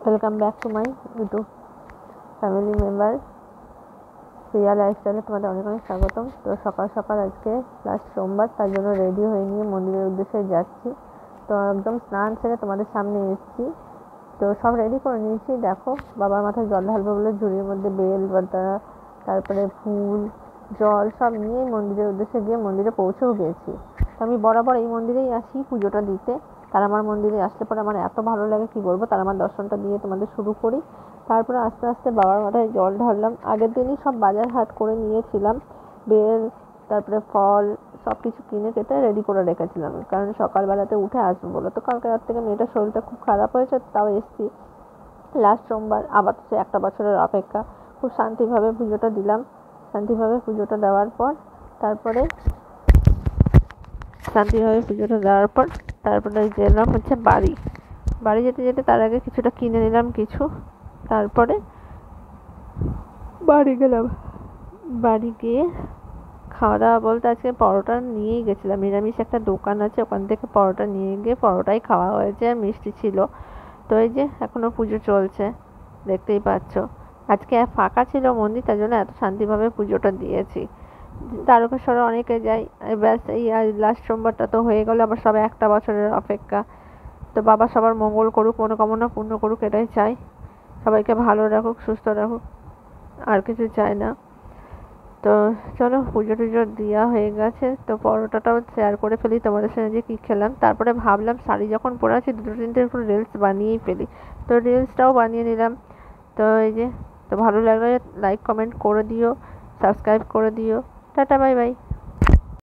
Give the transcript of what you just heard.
Welcome back to my YouTube family member Priya লাইফস্টাইলে তোমাদের অনেক অনেক স্বাগতম। তো সকাল সকাল আজকে লাস্ট সোমবার, তার জন্য রেডি হয়ে নিয়ে মন্দিরের উদ্দেশ্যে যাচ্ছি। তো একদম স্নান সেরে তোমাদের সামনে এসেছি। তো সব রেডি করে নিয়েছি। দেখো, বাবার মাথায় জল ঢালবো বলে ঝুড়ির মধ্যে বেল পাতা, তারপরে ফুল, জল সব নিয়ে মন্দিরের উদ্দেশ্যে গিয়ে মন্দিরে পৌঁছেও গিয়েছি। তো আমি বরাবর এই মন্দিরেই আসি পুজোটা দিতে। তারামার মন্দিরে আসলে পরে আমার এত ভালো লাগে কি বলবো। তারামার দর্শনটা দিয়ে তোমাদের শুরু করি। তারপরে আস্তে আস্তে বাবার মাথায় জল ঢাললাম। আগের দিনই সব বাজার হাট করে নিয়েছিলাম, বেল, তারপরে ফল সব কিছু কিনে কেটে রেডি করে রেখেছিলাম, কারণ সকালবেলাতে উঠে আসবো বলে। তো কালকে রাত থেকে মেয়েটার শরীরটা খুব খারাপ হয়েছে, তাও এসছি লাস্ট সোমবার। আবার তো একটা বছরের অপেক্ষা। খুব শান্তিভাবে পুজোটা দিলাম। শান্তিভাবে পুজোটা দেওয়ার পর তারপরে গেলাম হচ্ছে বাড়ি যেতে যেতে তার আগে কিছুটা কিনে নিলাম কিছু। তারপরে বাড়ি গেলাম। বাড়ি গিয়ে খাওয়া দাওয়া বলতে আজকে পরোটা নিয়েই গেছিলাম। নিরামিষ একটা দোকান আছে, ওখান থেকে পরোটা নিয়ে গিয়ে পরোটাই খাওয়া হয়েছে, আর মিষ্টি ছিল। তো এই যে এখনো পুজো চলছে, দেখতেই পাচ্ছ। আজকে ফাঁকা ছিল মন্দির, তার জন্য এত শান্তিভাবে পুজোটা দিয়েছি। তারকেশ্বরে অনেকে যায়। ব্যাস, এই লাস্ট সোমবারটা তো হয়ে গেল, আবার সবাই একটা বছরের অপেক্ষা। তো বাবা সবার মঙ্গল করুক, মনোকামনা পূর্ণ করুক, এটাই চাই। সবাইকে ভালো রাখুক, সুস্থ রাখুক, আর কিছু চাই না। তো চলো, পুজো টুজো দেওয়া হয়ে গেছে। তো পরোটাটাও শেয়ার করে ফেলি তোমাদের সঙ্গে যে কী খেলাম। তারপরে ভাবলাম শাড়ি যখন পরে আছি দুটো তিনটে একটু রিলস বানিয়েই ফেলি। তো রিলসটাও বানিয়ে নিলাম। তো এই যে, তো ভালো লাগলে লাইক কমেন্ট করে দিও, সাবস্ক্রাইব করে দিও। Tata, bye bye.